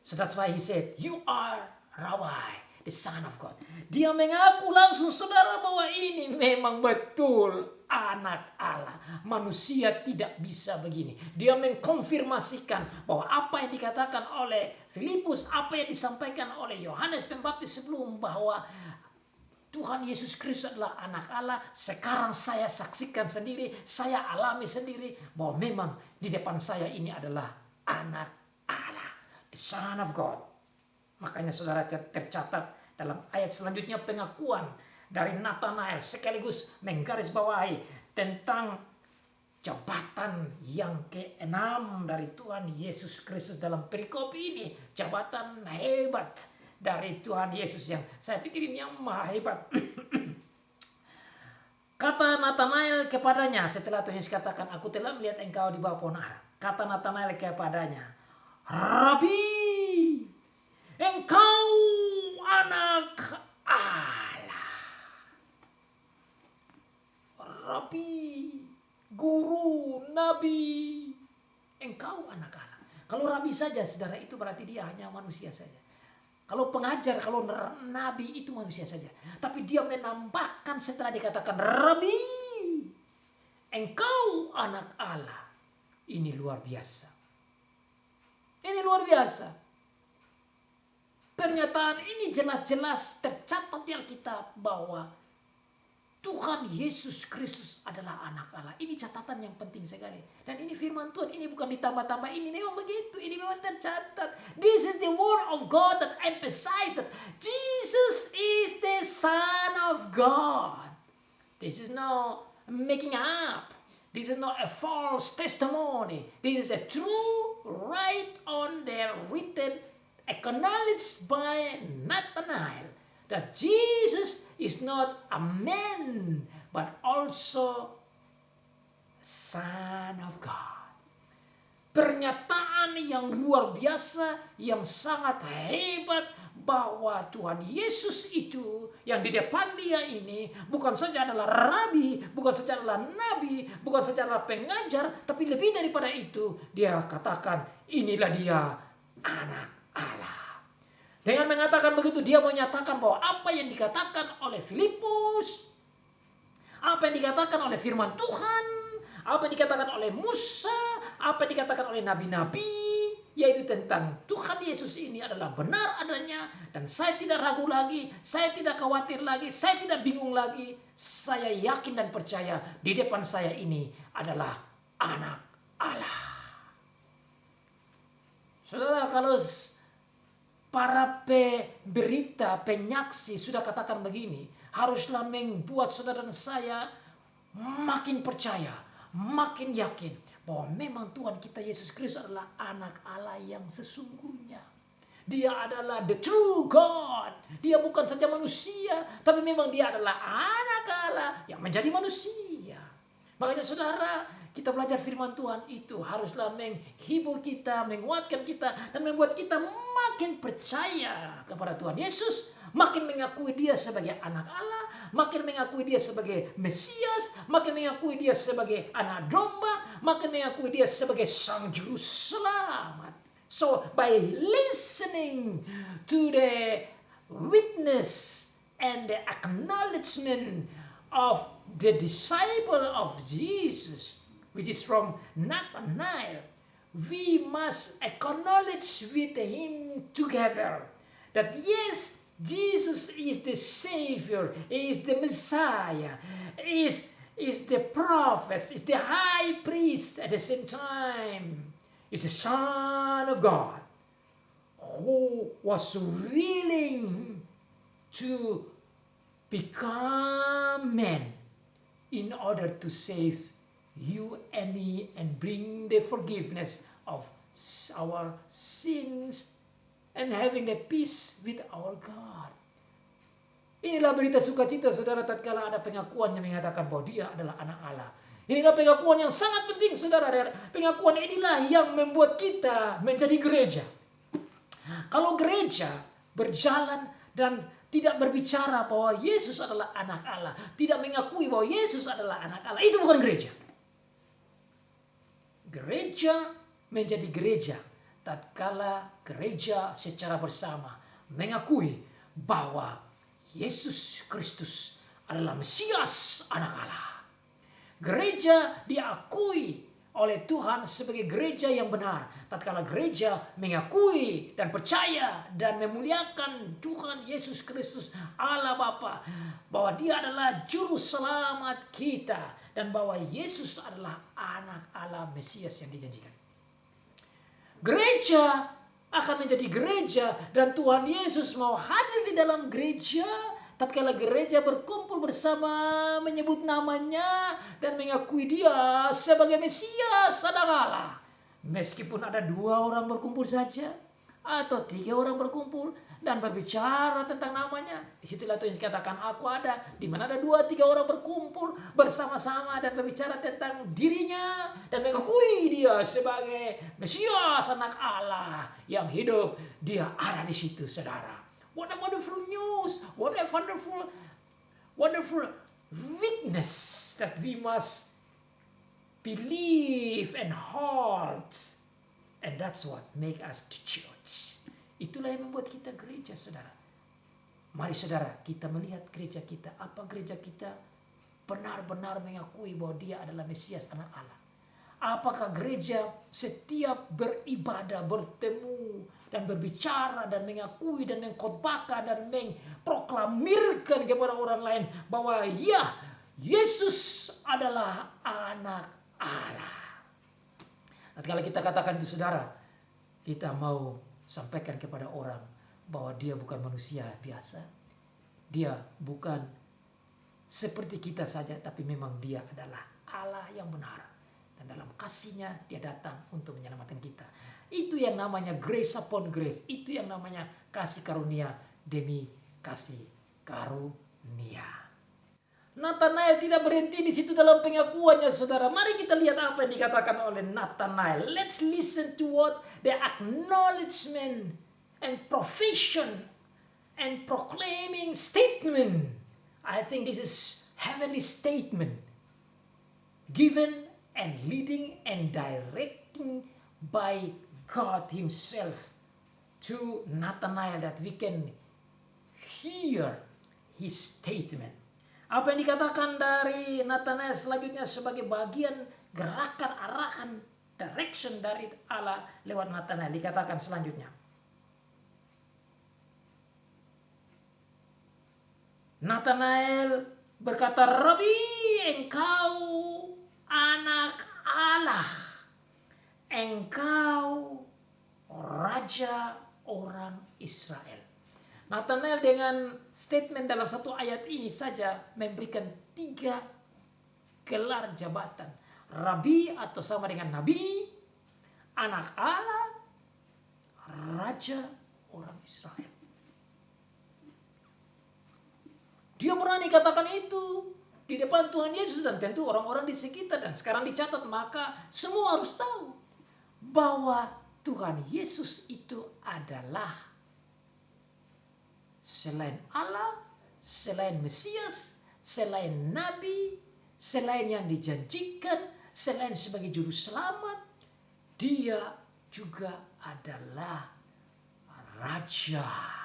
So that's why he said, you are Rabbi, the Son of God. Dia mengaku langsung, saudara, bahwa ini memang betul anak Allah. Manusia tidak bisa begini. Dia mengkonfirmasikan bahwa apa yang dikatakan oleh Filipus, apa yang disampaikan oleh Yohanes Pembaptis sebelum, bahwa Tuhan Yesus Kristus adalah anak Allah. Sekarang saya saksikan sendiri, saya alami sendiri bahwa memang di depan saya ini adalah anak Allah, the Son of God. Makanya saudara, tercatat dalam ayat selanjutnya pengakuan dari Natanael sekaligus menggarisbawahi tentang jabatan yang ke-6 dari Tuhan Yesus Kristus dalam perikop ini. Jabatan hebat dari Tuhan Yesus yang saya pikir ini yang maha hebat. Kata Natanael kepadanya setelah Tuhan Yesus katakan, aku telah melihat engkau di bawah pohon ara. Kata Natanael kepadanya, Rabi, engkau anak Allah. Rabi, guru, nabi, engkau anak Allah. Kalau rabi saja, saudara, itu berarti dia hanya manusia saja. Kalau pengajar, kalau nabi itu manusia saja. Tapi dia menambahkan setelah dikatakan Rabi, engkau anak Allah. Ini luar biasa. Ini luar biasa. Pernyataan ini jelas-jelas tercatat di Alkitab bahwa Tuhan Yesus Kristus adalah anak Allah. Ini catatan yang penting sekali. Dan ini firman Tuhan. Ini bukan ditambah-tambah. Ini memang begitu. Ini memang tercatat. This is the word of God that emphasizes that Jesus is the Son of God. This is no making up. This is not a false testimony. This is a true, right on there written, acknowledged by Nathanael, that Jesus is not a man, but also Son of God. Pernyataan yang luar biasa, yang sangat hebat, bahwa Tuhan Yesus itu yang di depan dia ini bukan saja adalah rabi, bukan saja adalah nabi, bukan saja adalah pengajar, tapi lebih daripada itu dia katakan inilah dia anak Allah. Dengan mengatakan begitu dia menyatakan bahwa apa yang dikatakan oleh Filipus, apa yang dikatakan oleh firman Tuhan, apa yang dikatakan oleh Musa, apa yang dikatakan oleh nabi-nabi, yaitu tentang Tuhan Yesus ini adalah benar adanya, dan saya tidak ragu lagi, saya tidak khawatir lagi, saya tidak bingung lagi. Saya yakin dan percaya di depan saya ini adalah anak Allah. Saudara, kalau para pemberita, penyaksi sudah katakan begini, haruslah membuat saudara dan saya makin percaya, makin yakin bahwa memang Tuhan kita Yesus Kristus adalah anak Allah yang sesungguhnya. Dia adalah the true God. Dia bukan saja manusia, tapi memang dia adalah anak Allah yang menjadi manusia. Makanya saudara, kita belajar firman Tuhan itu haruslah menghibur kita, menguatkan kita, dan membuat kita makin percaya kepada Tuhan Yesus, makin mengakui dia sebagai anak Allah, makin mengakui dia sebagai Mesias, makin mengakui dia sebagai anak domba, makin mengakui dia sebagai sang juru selamat. So by listening to the witness and the acknowledgement of the disciple of Jesus, which is from Nathanael, we must acknowledge with him together that yes, Jesus is the Savior, is the Messiah, is the prophet, is the high priest at the same time, is the Son of God, who was willing to become man in order to save you and me and bring the forgiveness of our sins and having the peace with our God. Inilah berita sukacita saudara tatkala ada pengakuan yang mengatakan bahwa dia adalah anak Allah. Inilah pengakuan yang sangat penting saudara. Pengakuan inilah yang membuat kita menjadi gereja. Kalau gereja berjalan dan tidak berbicara bahwa Yesus adalah anak Allah, tidak mengakui bahwa Yesus adalah anak Allah, itu bukan gereja. Gereja menjadi gereja tatkala gereja secara bersama mengakui bahwa Yesus Kristus adalah Mesias anak Allah. Gereja diakui oleh Tuhan sebagai gereja yang benar tatkala gereja mengakui dan percaya dan memuliakan Tuhan Yesus Kristus Allah Bapa, bahwa dia adalah juru selamat kita dan bahwa Yesus adalah anak Allah Mesias yang dijanjikan. Gereja akan menjadi gereja dan Tuhan Yesus mau hadir di dalam gereja tatkala gereja berkumpul bersama menyebut namanya dan mengakui dia sebagai Mesias anak Allah. Meskipun ada 2 orang berkumpul saja atau 3 orang berkumpul dan berbicara tentang namanya, disitulah Tuhan katakan aku ada. Di mana ada 2-3 orang berkumpul bersama-sama dan berbicara tentang dirinya dan mengakui dia sebagai Mesias anak Allah yang hidup, dia ada di situ saudara. What a wonderful news, what a wonderful witness that we must believe and hold. And that's what make us the church. Itulah yang membuat kita gereja, saudara. Mari saudara, kita melihat gereja kita. Apa gereja kita benar-benar mengakui bahwa dia adalah Mesias anak Allah? Apakah gereja setiap beribadah, bertemu, dan berbicara, dan mengakui, dan mengkhotbahkan, dan memproklamirkan kepada orang lain bahwa ya, Yesus adalah anak Allah. Nah, kalau kita katakan itu saudara, kita mau sampaikan kepada orang bahwa dia bukan manusia biasa. Dia bukan seperti kita saja, tapi memang dia adalah Allah yang benar. Dan dalam kasih-Nya dia datang untuk menyelamatkan kita. Itu yang namanya grace upon grace. Itu yang namanya kasih karunia demi kasih karunia. Nathanael tidak berhenti di situ dalam pengakuannya, saudara. Mari kita lihat apa yang dikatakan oleh Nathanael. Let's listen to what the acknowledgement and profession and proclaiming statement. I think this is heavenly statement given and leading and directing by God Himself to Nathanael, that we can hear his statement. Apa yang dikatakan dari Nathanael selanjutnya sebagai bagian gerakan, arahan, direction dari Allah lewat Nathanael, dikatakan selanjutnya. Nathanael berkata, Rabi, engkau anak Allah, engkau raja orang Israel. Nathanael dengan statement dalam satu ayat ini saja memberikan 3 gelar jabatan. Rabi atau sama dengan Nabi, anak Allah, raja orang Israel. Dia berani katakan itu di depan Tuhan Yesus dan tentu orang-orang di sekitar, dan sekarang dicatat, maka semua harus tahu bahwa Tuhan Yesus itu adalah selain Allah, selain Mesias, selain Nabi, selain yang dijanjikan, selain sebagai juru selamat, dia juga adalah Raja.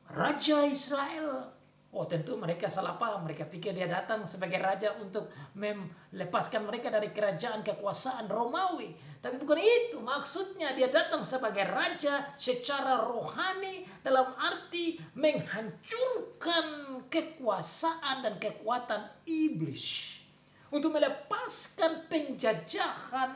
Raja Israel. Oh, tentu mereka salah paham. Mereka pikir dia datang sebagai raja untuk melepaskan mereka dari kerajaan kekuasaan Romawi. Tapi bukan itu maksudnya. Dia datang sebagai raja secara rohani, dalam arti menghancurkan kekuasaan dan kekuatan iblis. Untuk melepaskan penjajahan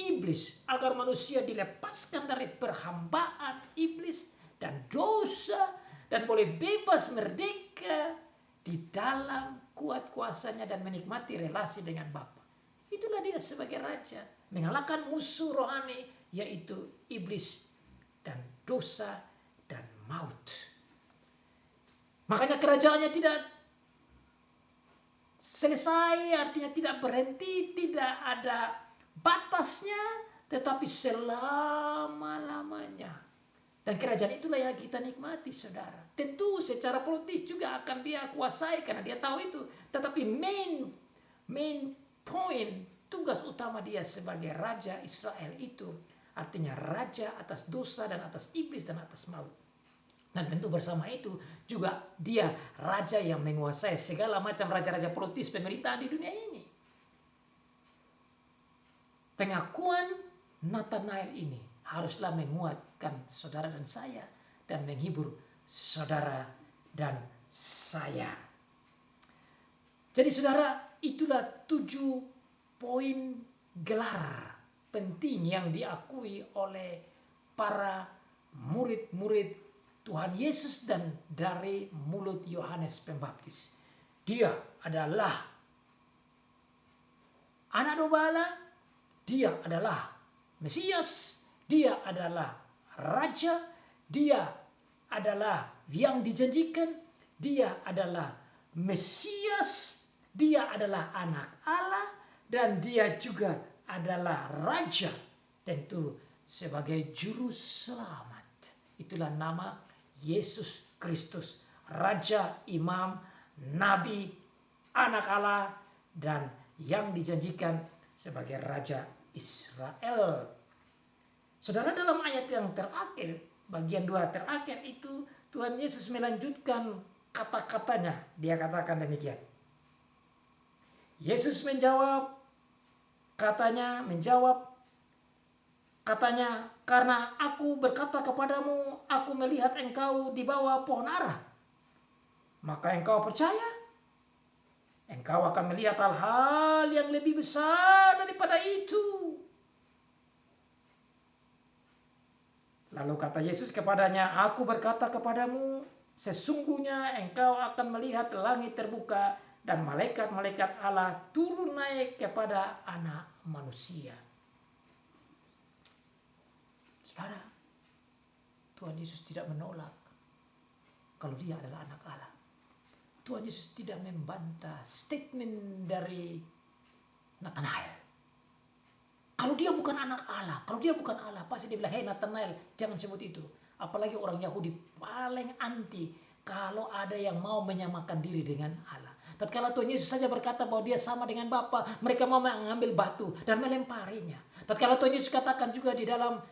iblis. Agar manusia dilepaskan dari perhambaan iblis dan dosa, dan boleh bebas merdeka di dalam kuat kuasanya dan menikmati relasi dengan Bapa. Itulah dia sebagai raja, mengalahkan musuh rohani, yaitu iblis dan dosa dan maut. Makanya kerajaannya tidak selesai, artinya tidak berhenti, tidak ada batasnya, tetapi selama-lamanya. Dan kerajaan itulah yang kita nikmati, saudara. Tentu secara politis juga akan dia kuasai karena dia tahu itu. Tetapi main point, tugas utama dia sebagai raja Israel itu artinya raja atas dosa dan atas iblis dan atas maut. Dan tentu bersama itu juga dia raja yang menguasai segala macam raja-raja politis pemerintahan di dunia ini. Pengakuan Nathanael ini haruslah menguatkan saudara dan saya dan menghibur saudara dan saya. Jadi saudara, itulah 7 poin gelar penting yang diakui oleh para murid-murid Tuhan Yesus dan dari mulut Yohanes Pembaptis. Dia adalah anak domba Allah, dia adalah Mesias, dia adalah raja, dia adalah yang dijanjikan, dia adalah Mesias, dia adalah anak Allah, dan dia juga adalah raja, tentu sebagai juru selamat. Itulah nama Yesus Kristus, raja, imam, nabi, anak Allah, dan yang dijanjikan sebagai raja Israel. Saudara, dalam ayat yang terakhir, bagian 2 terakhir itu, Tuhan Yesus melanjutkan kata-katanya. Dia katakan demikian. Yesus menjawab, katanya, karena aku berkata kepadamu, aku melihat engkau di bawah pohon ara, maka engkau percaya? Engkau akan melihat hal-hal yang lebih besar daripada itu. Lalu kata Yesus kepadanya, aku berkata kepadamu, sesungguhnya engkau akan melihat langit terbuka dan malaikat-malaikat Allah turun naik kepada anak manusia. Saudara, Tuhan Yesus tidak menolak kalau dia adalah anak Allah. Tuhan Yesus tidak membantah statement dari Nathanael. Kalau dia bukan anak Allah, pasti dia bilang, "Hei Nathanael, jangan sebut itu." Apalagi orang Yahudi paling anti kalau ada yang mau menyamakan diri dengan Allah. Tatkala Tuhan Yesus saja berkata bahwa dia sama dengan Bapa, mereka mau mengambil batu dan melemparinya. Tatkala Tuhan Yesus katakan juga di dalam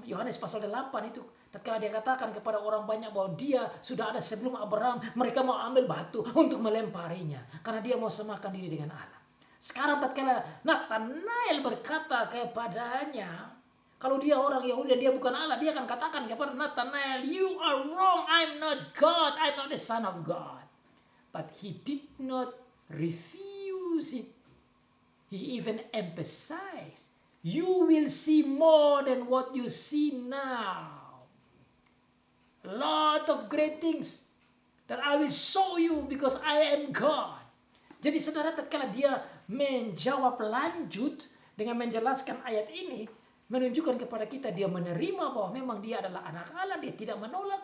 Yohanes pasal 8 itu, tatkala dia katakan kepada orang banyak bahwa dia sudah ada sebelum Abraham, mereka mau ambil batu untuk melemparinya karena dia mau samakan diri dengan Allah. Sekarang tatkala Nathanael berkata kepadanya, kalau dia orang Yahudi dan dia bukan Allah, dia akan katakan kepada Nathanael, "You are wrong, I'm not God, I'm not the Son of God." But he did not refuse it. He even emphasized, "You will see more than what you see now. A lot of great things that I will show you because I am God." Jadi saudara, tatkala dia menjawab lanjut dengan menjelaskan ayat ini, menunjukkan kepada kita dia menerima bahwa memang dia adalah anak Allah, dia tidak menolak.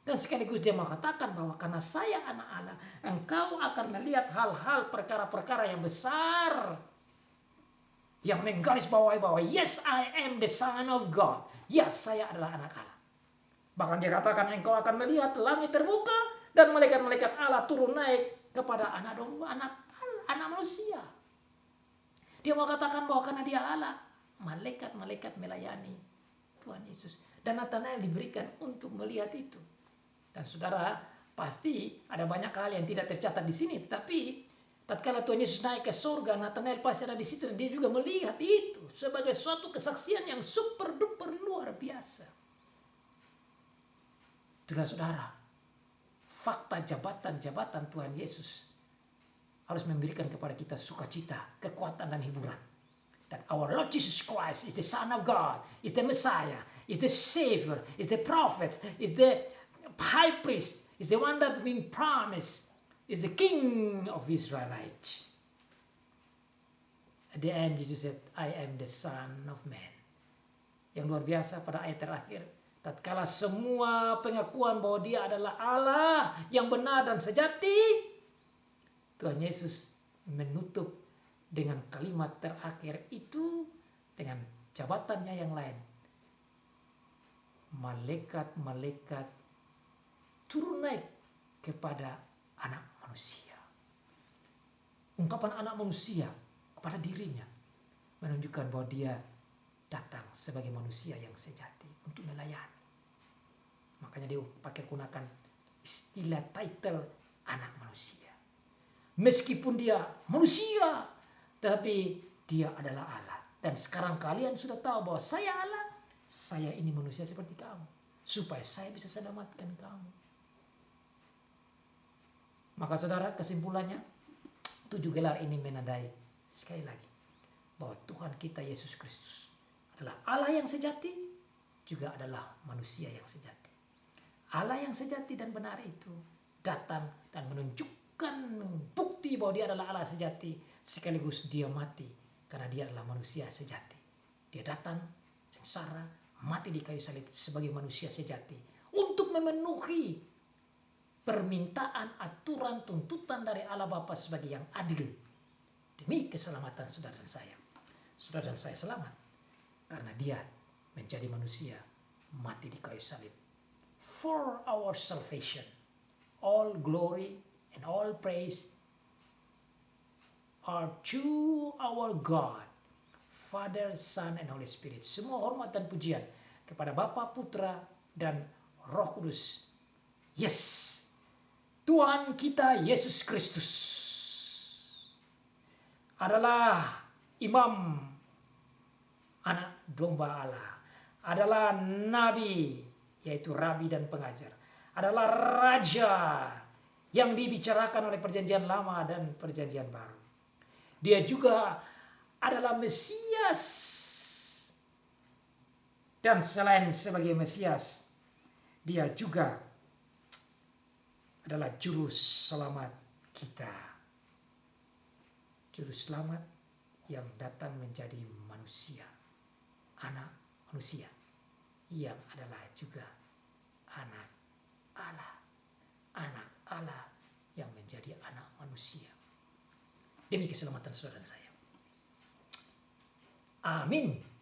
Dan sekaligus dia mengatakan bahwa karena saya anak Allah, engkau akan melihat hal-hal perkara-perkara yang besar. Yang menggarisbawahi bahwa yes, I am the Son of God. Yes, saya adalah anak Allah. Bahkan dia katakan engkau akan melihat langit terbuka dan malaikat-malaikat Allah turun naik kepada anak manusia. Dia mau katakan bahwa karena dia Allah, malaikat-malaikat melayani Tuhan Yesus. Dan Nathanael diberikan untuk melihat itu. Dan saudara, pasti ada banyak hal yang tidak tercatat di sini. Tetapi tatkala Tuhan Yesus naik ke surga, Nathanael pasti ada di situ. Dan dia juga melihat itu sebagai suatu kesaksian yang super duper luar biasa. Itulah saudara, fakta jabatan Tuhan Yesus harus memberikan kepada kita sukacita, kekuatan dan hiburan. That our Lord Jesus Christ is the Son of God, is the Messiah, is the Savior, is the Prophet, is the High Priest, is the one that been promised, is the King of Israelites. At the end Jesus said, "I am the Son of Man." Yang luar biasa pada ayat terakhir, tatkala semua pengakuan bahwa dia adalah Allah yang benar dan sejati, Tuhan Yesus menutup dengan kalimat terakhir itu dengan jabatannya yang lain. Malaikat-malaikat turun naik kepada anak manusia. Ungkapan anak manusia kepada dirinya menunjukkan bahwa dia datang sebagai manusia yang sejati untuk melayani. Makanya dia gunakan istilah title anak manusia. Meskipun dia manusia, tapi dia adalah Allah. Dan sekarang kalian sudah tahu bahwa saya Allah, saya ini manusia seperti kamu, supaya saya bisa selamatkan kamu. Maka saudara, kesimpulannya, 7 gelar ini menandai sekali lagi bahwa Tuhan kita Yesus Kristus adalah Allah yang sejati, juga adalah manusia yang sejati. Allah yang sejati dan benar itu datang dan menunjukkan bukti bahwa dia adalah Allah sejati, sekaligus dia mati karena dia adalah manusia sejati. Dia datang sengsara, mati di kayu salib sebagai manusia sejati untuk memenuhi permintaan, aturan, tuntutan dari Allah Bapa sebagai yang adil demi keselamatan saudara dan saya. Saudara dan saya selamat karena dia menjadi manusia, mati di kayu salib. For our salvation, all glory and all praise are to our God, Father, Son, and Holy Spirit. Semua hormat dan pujian kepada Bapa, Putra, dan Roh Kudus. Yes, Tuhan kita Yesus Kristus adalah imam, anak domba Allah, adalah nabi, yaitu rabi dan pengajar, adalah raja yang dibicarakan oleh perjanjian lama dan perjanjian baru. Dia juga adalah Mesias, dan selain sebagai Mesias, dia juga adalah juru selamat kita, Juru Selamat yang datang menjadi manusia, anak manusia, yang adalah juga anak Allah. Anak Allah yang menjadi anak manusia. Demi keselamatan saudara saya. Amin.